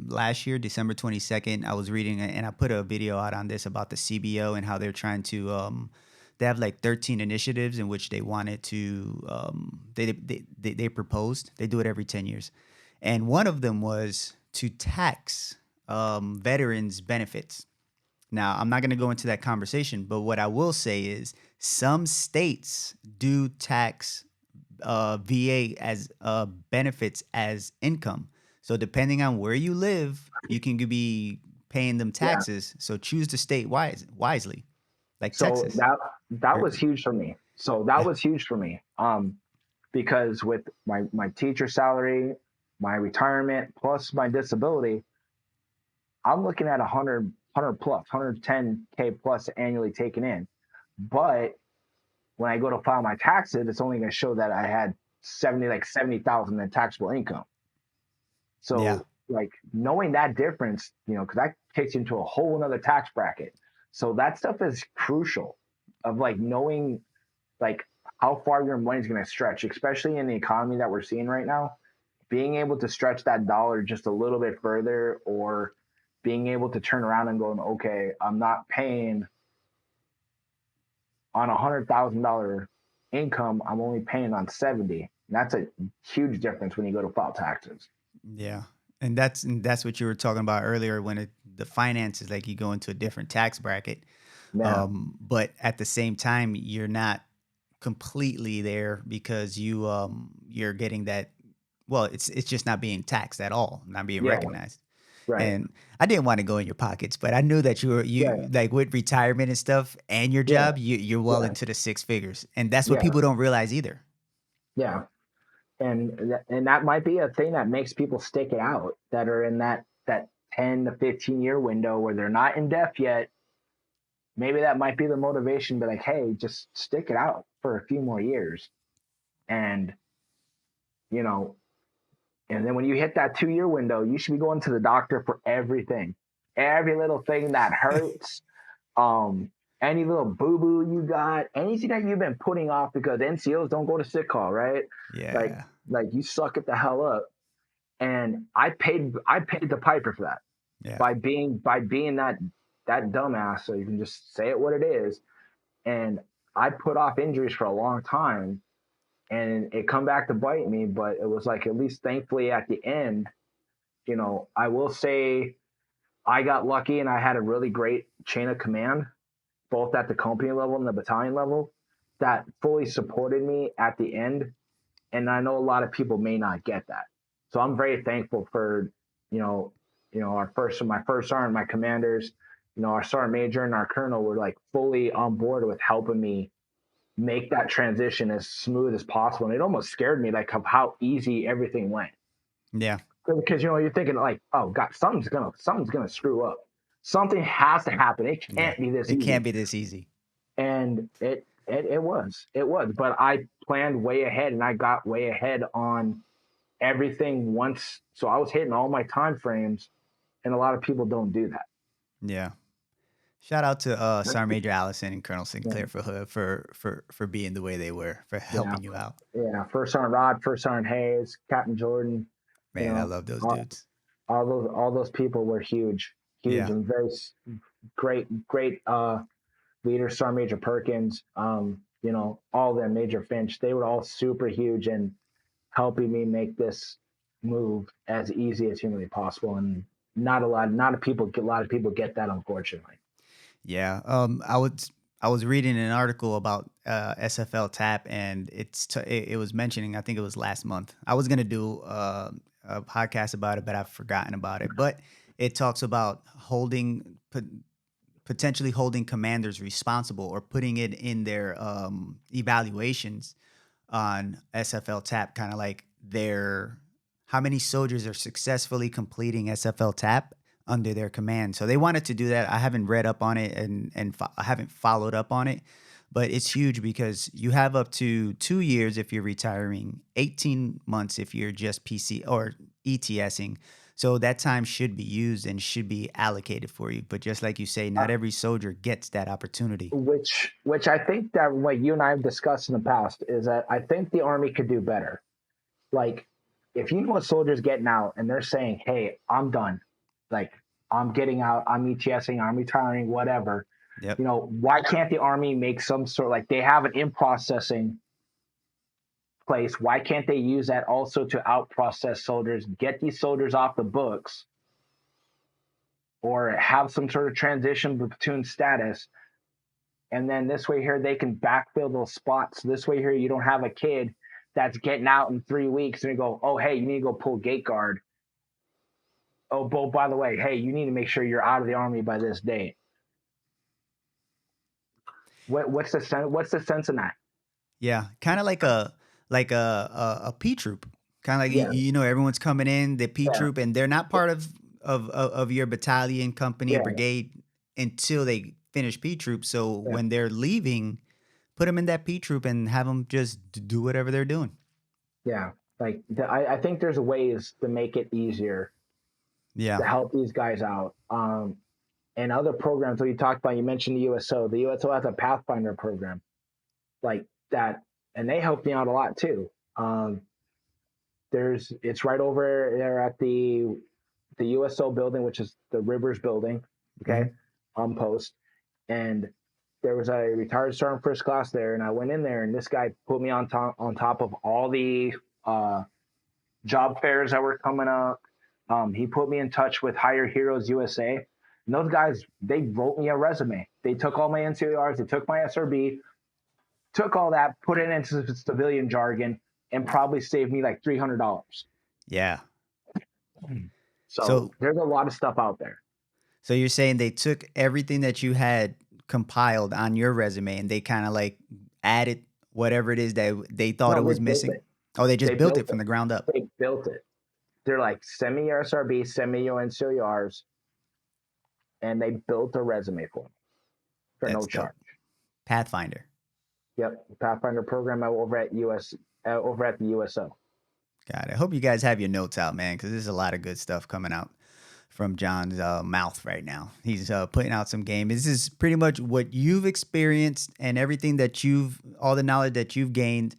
last year, December 22nd, I was reading and I put a video out on this about the CBO and how they're trying to they have like 13 initiatives in which they wanted to they proposed. They do it every 10 years, and one of them was to tax veterans benefits. Now, I'm not going to go into that conversation, but what I will say is some states do tax VA as benefits as income. So depending on where you live, you can be paying them Yeah. taxes. So choose the state wisely, like So Texas. that Or, was huge for me. So that yeah, was huge for me. Because with my teacher salary, my retirement plus my disability, I'm looking at 100 plus 110K plus annually taken in. But when I go to file my taxes, it's only going to show that I had 70,000 in taxable income. yeah, So like knowing that difference, because that takes you into a whole another tax bracket. So that stuff is crucial of like knowing like how far your money's going to stretch, especially in the economy that we're seeing right now. Being able to stretch that dollar just a little bit further, or being able to turn around and going, okay, I'm not paying on $100,000 income. I'm only paying on 70. And that's a huge difference when you go to file taxes. yeah. And that's what you were talking about earlier when the finances, like you go into a different tax bracket. Yeah, But at the same time, you're not completely there because you're getting that. Well, it's just not being taxed at all, not being yeah, recognized. right, And I didn't want to go in your pockets, but I knew that yeah, you like with retirement and stuff and your yeah, job, you're well yeah, into the six figures, and that's what yeah, people don't realize either. yeah. And that might be a thing that makes people stick it out that are in that 10 to 15 year window where they're not in debt yet. Maybe that might be the motivation, but like, hey, just stick it out for a few more years. And, you know, and then when you hit that 2 year window, you should be going to the doctor for everything, every little thing that hurts, um, any little boo boo you got, anything that you've been putting off because NCOs don't go to sick call, right? Like, Yeah, like you suck it the hell up. And I paid the piper for that yeah, by being that dumbass. So you can just say it what it is. And I put off injuries for a long time, and it come back to bite me. But it was like at least thankfully at the end, I will say I got lucky and I had a really great chain of command, both at the company level and the battalion level, that fully supported me at the end And I know a lot of people may not get that. So I'm very thankful for, you know, my first sergeant, my commanders, our sergeant major and our colonel were like fully on board with helping me make that transition as smooth as possible. And it almost scared me, like, of how easy everything went. Yeah. Because you're thinking like, oh God, something's gonna screw up. Something has to happen. It Yeah. can't be this It can't easy. be this easy. And it was. But I planned way ahead, and I got way ahead on everything once. So I was hitting all my time frames, and a lot of people don't do that. Yeah. Shout out to Sergeant Major Allison and Colonel Yeah, Sinclair for being the way they were, for yeah, helping you out. yeah. First Sergeant Rod, First Sergeant Hayes, Captain Jordan. You Man, I know, love those all, dudes. all those people were huge, huge, Yeah. and very great leaders. Sergeant Major Perkins, all of them, Major Finch. They were all super huge and helping me make this move as easy as humanly possible. And a lot of people get that, unfortunately. Yeah. I was reading an article about SFL Tap, and it was mentioning. I think it was last month. I was gonna do a podcast about it, but I've forgotten about it. But it talks about potentially holding commanders responsible or putting it in their evaluations on SFL Tap, kind of like their how many soldiers are successfully completing SFL Tap under their command. So they wanted to do that. I haven't read up on it and I haven't followed up on it, but it's huge because you have up to 2 years if you're retiring, 18 months if you're just PC or ETSing. So that time should be used and should be allocated for you. But just like you say, Uh, not every soldier gets that opportunity. which I think that what you and I have discussed in the past is that I think the Army could do better. Like, if you know a soldier's getting out and they're saying, "Hey, I'm done," like, I'm getting out, I'm ETSing, I'm retiring, whatever. Yep. Why can't the Army make some sort, like, they have an in processing place? Why can't they use that also to out process soldiers, get these soldiers off the books, or have some sort of transition platoon status? And then this way here, they can backfill those spots. This way here, you don't have a kid that's getting out in 3 weeks and you go, oh, hey, you need to go pull gate guard. Oh, but by the way, hey, you need to make sure you're out of the Army by this date. What's the sense? What's the sense in that? Yeah, kind of like a P troop. Kind of like Yeah, everyone's coming in the P yeah, troop, and they're not part of your battalion, company, yeah, brigade until they finish P troop. So yeah, when they're leaving, put them in that P troop and have them just do whatever they're doing. yeah. Like, I think there's ways to make it easier Yeah. to help these guys out. And other programs that you talked about, you mentioned the USO. The USO has a Pathfinder program like that, and they helped me out a lot too. It's right over there at the USO building, which is the Rivers building, Hmm. okay, on post. And there was a retired sergeant first class there, and I went in there, and this guy put me on top of all the uh, job fairs that were coming up. He put me in touch with Hire Heroes USA. And those guys, they wrote me a resume. They took all my NCORs, they took my SRB, took all that, put it into civilian jargon, and probably saved me like $300. Yeah. So So there's a lot of stuff out there. so you're saying they took everything that you had compiled on your resume and they kind of like added whatever it is that they thought it No, they was built missing? it. Oh, they They just built built it from it. the ground up. They built it. They're like, send me your SRB, send me your NCORs, and they built a resume for me for no That's charge. dope. Pathfinder. Yep, Pathfinder program over at the USO. Got it. I hope you guys have your notes out, man, because there's a lot of good stuff coming out from John's mouth right now. He's putting out some game. This is pretty much what you've experienced and everything that all the knowledge that you've gained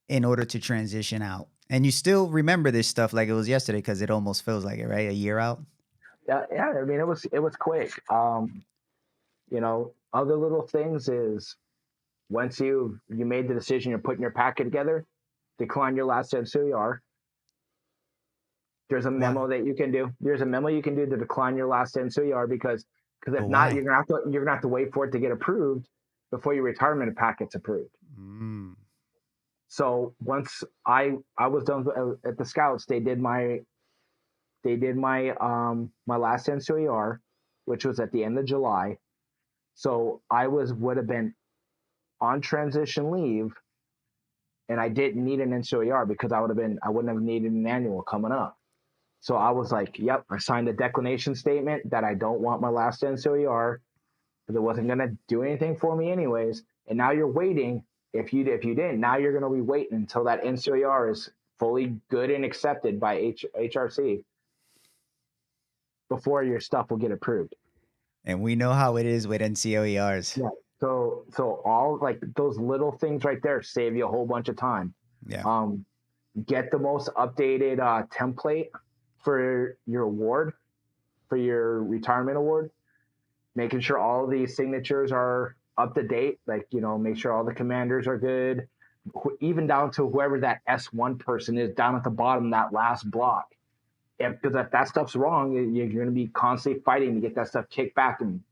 in order to transition out. And you still remember this stuff like it was yesterday because it almost feels like it, right? A year out. Yeah, yeah. I mean, it was quick. Other little things is once you made the decision, you're putting your packet together, decline your last NCOR. There's a Why? memo that you can do. There's a memo you can do to decline your last NCOR because But if not, why? you're gonna have to wait for it to get approved before your retirement packet's approved. Mm, So once I was done at the Scouts, they did my last NCOER, which was at the end of July. So I would have been on transition leave, and I didn't need an NCOER because I wouldn't have needed an annual coming up. So I was like, yep, I signed a declination statement that I don't want my last NCOER because it wasn't going to do anything for me anyways. And now you're waiting. If you didn't, now you're going to be waiting until that NCOER is fully good and accepted by HRC before your stuff will get approved. And we know how it is with NCOERs. Yeah. So all like those little things right there save you a whole bunch of time. Yeah. Um, get the most updated template for your award, for your retirement award, making sure all the signatures are up to date. Like, make sure all the commanders are good, even down to whoever that S1 person is down at the bottom, that last block. Because if that stuff's wrong, you're going to be constantly fighting to get that stuff kicked back. And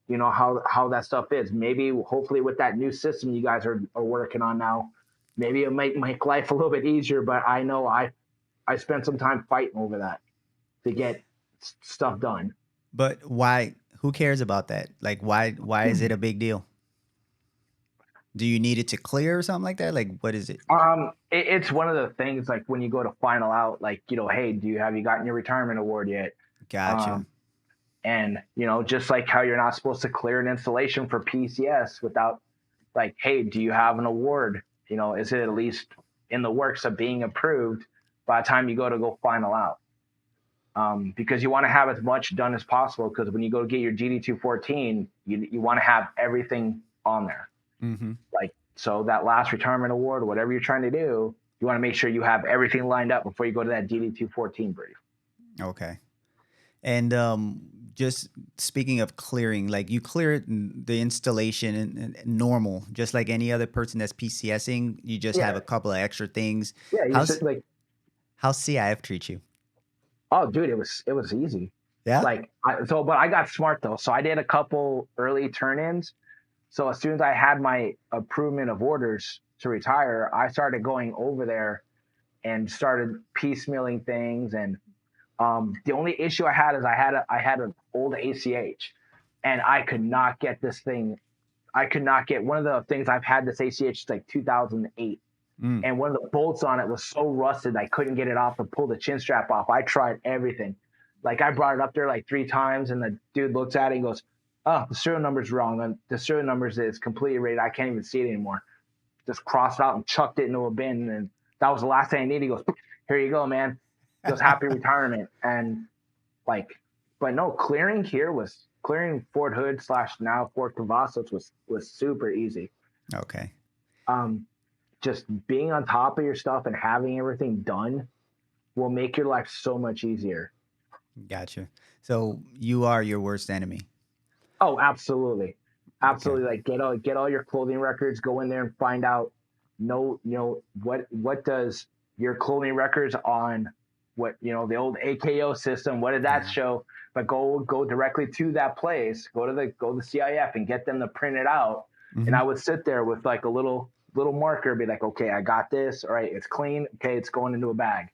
you know how that stuff is. Maybe, hopefully, with that new system you guys are working on now, maybe it might make life a little bit easier. But I know I spent some time fighting over that to get stuff done. But why? Who cares about that? Like, why is it a big deal? Do you need it to clear or something like that? Like, what is it? It's one of the things, like when you go to final out, like, hey, have you gotten your retirement award yet? Gotcha. And just like how you're not supposed to clear an installation for PCS without, like, hey, do you have an award? Is it at least in the works of being approved by the time you go final out? Because you want to have as much done as possible. Because when you go get your GD214, you want to have everything on there. Mm-hmm. Like, so that last retirement award, or whatever you're trying to do, you want to make sure you have everything lined up before you go to that GD214 brief. Okay. And just speaking of clearing, like you clear the installation and normal, just like any other person that's PCSing. You just have Yeah, a couple of extra things. yeah. You How's just like, how's CIF treat you? oh, dude, it was easy. Yeah. Like, but I got smart though. So I did a couple early turn-ins. So as soon as I had my approval of orders to retire, I started going over there and started piecemealing things. And the only issue I had is I had an old ACH, and I could not get this thing. I could not get one of the things I've had this ACH is like 2008, Mm. and one of the bolts on it was so rusted I couldn't get it off to pull the chin strap off. I tried everything. Like, I brought it up there like 3 times, and the dude looks at it and goes, "Oh, the serial number's wrong. And the serial numbers is completely erased. I can't even see it anymore." Just crossed it out and chucked it into a bin, and that was the last thing I needed. He goes, "Here you go, man." He goes, "Happy retirement." And like, but no, clearing Fort Hood / now Fort Cavazos was super easy. Okay. Just being on top of your stuff and having everything done will make your life so much easier. Gotcha. So you are your worst enemy. Oh, absolutely. Okay. Absolutely. Like, get all your clothing records, go in there and find out, what does your clothing records on the old AKO system, what did that Yeah. show? But go directly to that place, go to the CIF and get them to print it out. And Mm-hmm. I would sit there with like a little marker, be like, okay, I got this. All right, it's clean. Okay, it's going into a bag.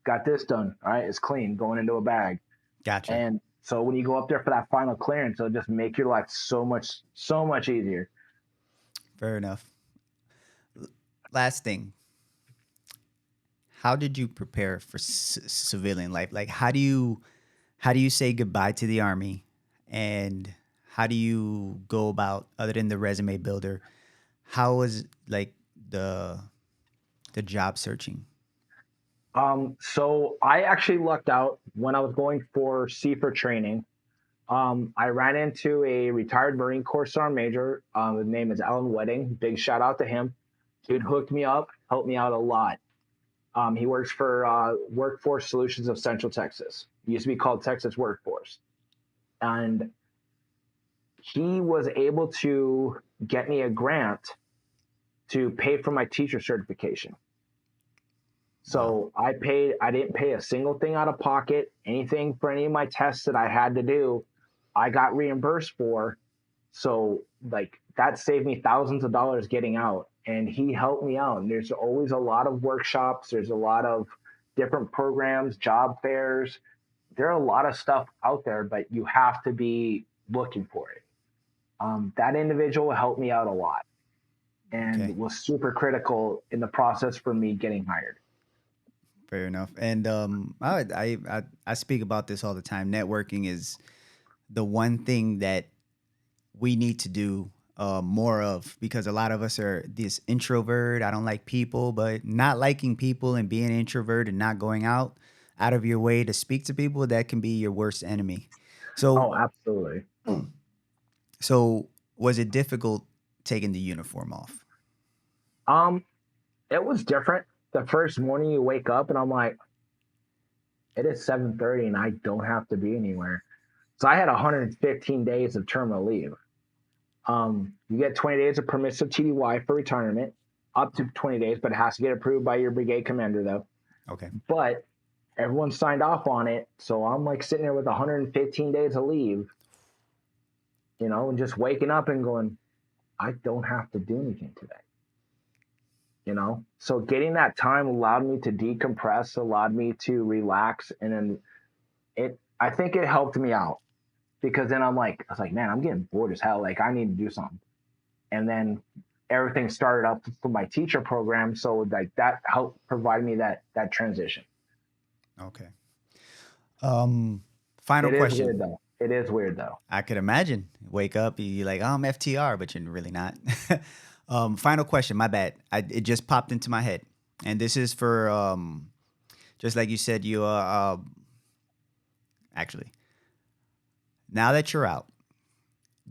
Got this done. All right, it's clean, going into a bag. Gotcha. And so when you go up there for that final clearance, it'll just make your life so much easier. Fair enough. Last thing. How did you prepare for civilian life? Like, how do you say goodbye to the army, and how do you go about, other than the resume builder? How was like the the job searching? So I actually lucked out when I was going for CFR training. I ran into a retired Marine Corps Sergeant Major. His name is Alan Wedding. Big shout out to him. Dude hooked me up, helped me out a lot. He works for Workforce Solutions of Central Texas. It used to be called Texas Workforce. And he was able to get me a grant to pay for my teacher certification. Wow. So I didn't pay a single thing out of pocket. Anything for any of my tests that I had to do, I got reimbursed for. So like, that saved me thousands of dollars getting out. and he helped me out. And there's always a lot of workshops. There's a lot of different programs, job fairs. There are a lot of stuff out there, but you have to be looking for it. That individual helped me out a lot Okay. and was super critical in the process for me getting hired. Fair enough. And I speak about this all the time. Networking is the one thing that we need to do more of, because a lot of us are this introvert. I don't like people, but not liking people and being an introvert and not going out of your way to speak to people, that can be your worst enemy. So Oh, absolutely. so was it difficult taking the uniform off? Um, it was different. The first morning you wake up and I'm like, it is 7:30 and I don't have to be anywhere. So I had 115 days of terminal leave. You get 20 days of permissive TDY for retirement, up to 20 days, but it has to get approved by your brigade commander though. Okay. But everyone signed off on it, so I'm like sitting there with 115 days of leave, and just waking up and going, I don't have to do anything today. So getting that time allowed me to decompress, allowed me to relax, and then I think it helped me out because then I was like, man, I'm getting bored as hell. Like I need to do something. And then everything started up for my teacher program, so like that helped provide me that transition. Okay. Final It is weird question. though. It is weird though. I could imagine. Wake up, you're like, oh, I'm FTR, but you're really not. Final question. My bad. It just popped into my head, and this is for just like you said. You actually, now that you're out,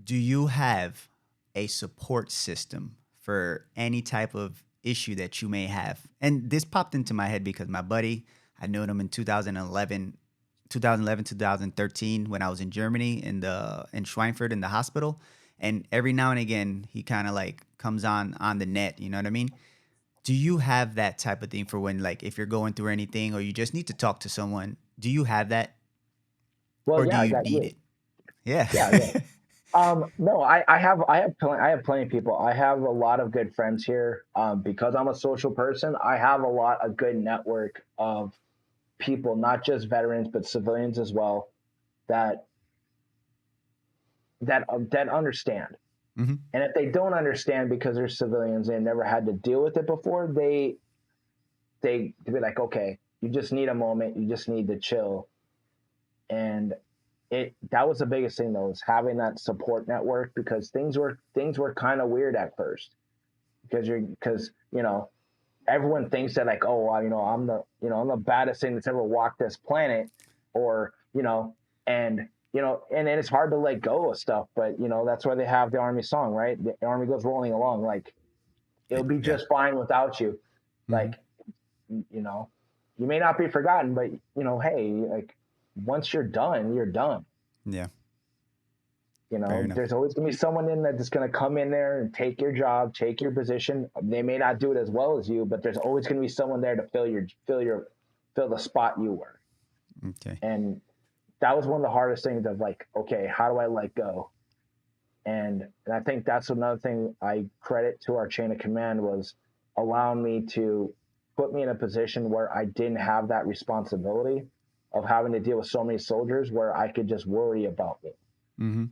do you have a support system for any type of issue that you may have? And this popped into my head because my buddy, I knew him in 2013 when I was in Germany in Schweinfurt in the hospital, and every now and again he kind of like comes on the net. You know what I mean? Do you have that type of thing for when, like, if you're going through anything or you just need to talk to someone? Do you have that, Well, or do yeah, I you got need you. it? Yeah. Yeah, yeah. No, I have plenty of people. I have a lot of good friends here. Because I'm a social person, I have a lot a good network of people, not just veterans but civilians as well, that that understand. Hmm. And if they don't understand because they're civilians and never had to deal with it before, they be like, okay, you just need a moment, you just need to chill. And that was the biggest thing though, is having that support network, because things were kind of weird at first, because everyone thinks that like, oh well, I'm the baddest thing that's ever walked this planet, or and it's hard to let go of stuff, but that's why they have the army song, right? The army goes rolling along, like it'll be Yeah. just fine without you. Hmm. Like, you know you may not be forgotten, but hey, like once you're done, you're done. Yeah. Fair enough. There's always going to be someone in that's going to come in there and take your job, take your position. They may not do it as well as you, but there's always going to be someone there to fill the spot you were. Okay. And that was one of the hardest things of like, okay, how do I let go? And I think that's another thing I credit to our chain of command, was allowing me to put me in a position where I didn't have that responsibility of having to deal with so many soldiers, where I could just worry about it. Hmm.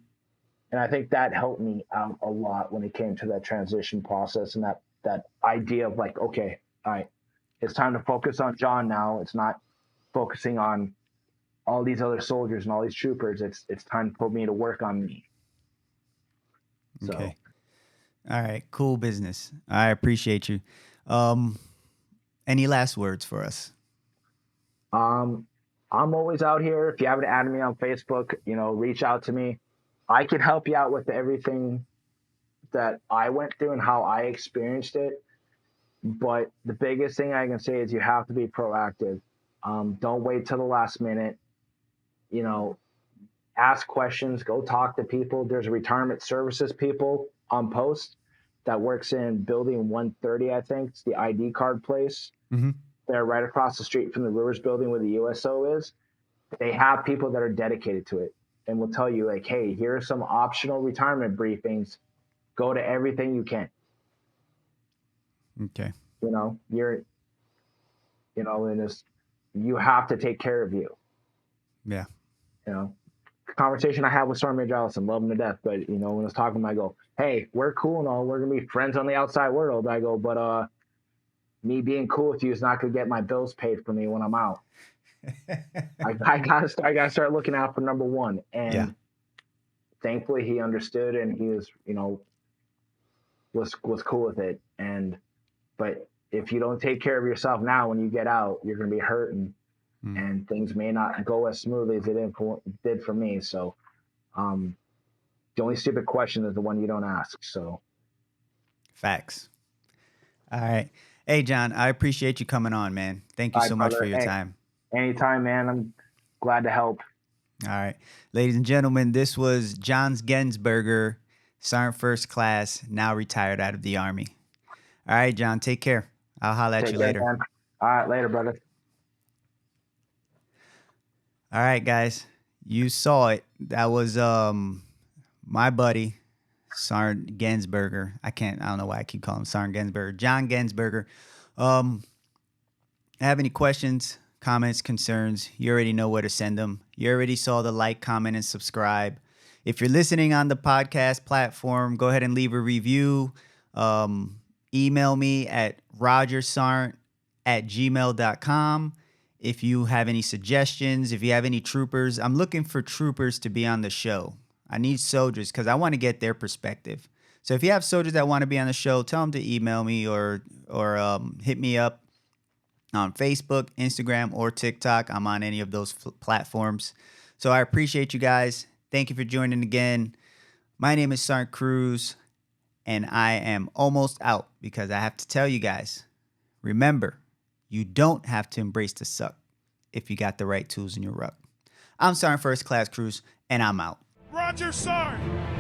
And I think that helped me out a lot when it came to that transition process, and that idea of like, okay, all right, it's time to focus on John now. It's not focusing on all these other soldiers and all these troopers. It's time to put me to work on me. So Okay. All right. Cool business. I appreciate you. Um, any last words for us? um, I'm always out here. If you haven't added me on Facebook, reach out to me. I can help you out with everything that I went through and how I experienced it. But the biggest thing I can say is you have to be proactive. Don't wait till the last minute. You know, Ask questions, go talk to people. There's a retirement services people on post that works in building 130, I think. It's the ID card place. Hmm. They're right across the street from the Brewers building where the USO is. They have people that are dedicated to it and will tell you, like, hey, here are some optional retirement briefings. Go to everything you can. Okay. You know, and it's, you have to take care of you. Yeah. You know, conversation I had with Sergeant Major Allison, love him to death. But when I was talking to him, I go, "Hey, we're cool and all. We're gonna be friends on the outside world." I go, "But me being cool with you is not gonna get my bills paid for me when I'm out. I gotta start looking out for number one." Yeah. And thankfully, he understood, and he was was cool with it. And but if you don't take care of yourself now, when you get out, you're gonna be hurting, Mm. and things may not go as smoothly as it did for me. So, the only stupid question is the one you don't ask. So, Facts. All right. Hey, John, I appreciate you coming on, man. Thank you all right, so much for brother. your Hey, time. anytime, man. I'm glad to help. All right. Ladies and gentlemen, this was John Gensberger, Sergeant First Class, now retired out of the Army. All right, John, take care. I'll holler at Take you care, later. man. All right, later, brother. All right, guys. You saw it. That was my buddy, Sergeant Gensberger. I don't know why I keep calling him Sergeant Gensberger. John Gensberger. Um, have any questions, comments, concerns, you already know where to send them. You already saw the like, comment, and subscribe. If you're listening on the podcast platform, go ahead and leave a review. Um, email me at rogersarnt@gmail.com. If you have any suggestions, if you have any troopers, I'm looking for troopers to be on the show. I need soldiers because I want to get their perspective. So if you have soldiers that want to be on the show, tell them to email me or hit me up on Facebook, Instagram, or TikTok. I'm on any of those platforms. So I appreciate you guys. Thank you for joining again. My name is Sergeant Cruz, and I am almost out because I have to tell you guys, remember, you don't have to embrace the suck if you got the right tools in your ruck. I'm Sergeant First Class Cruz, and I'm out. Rogersarnt!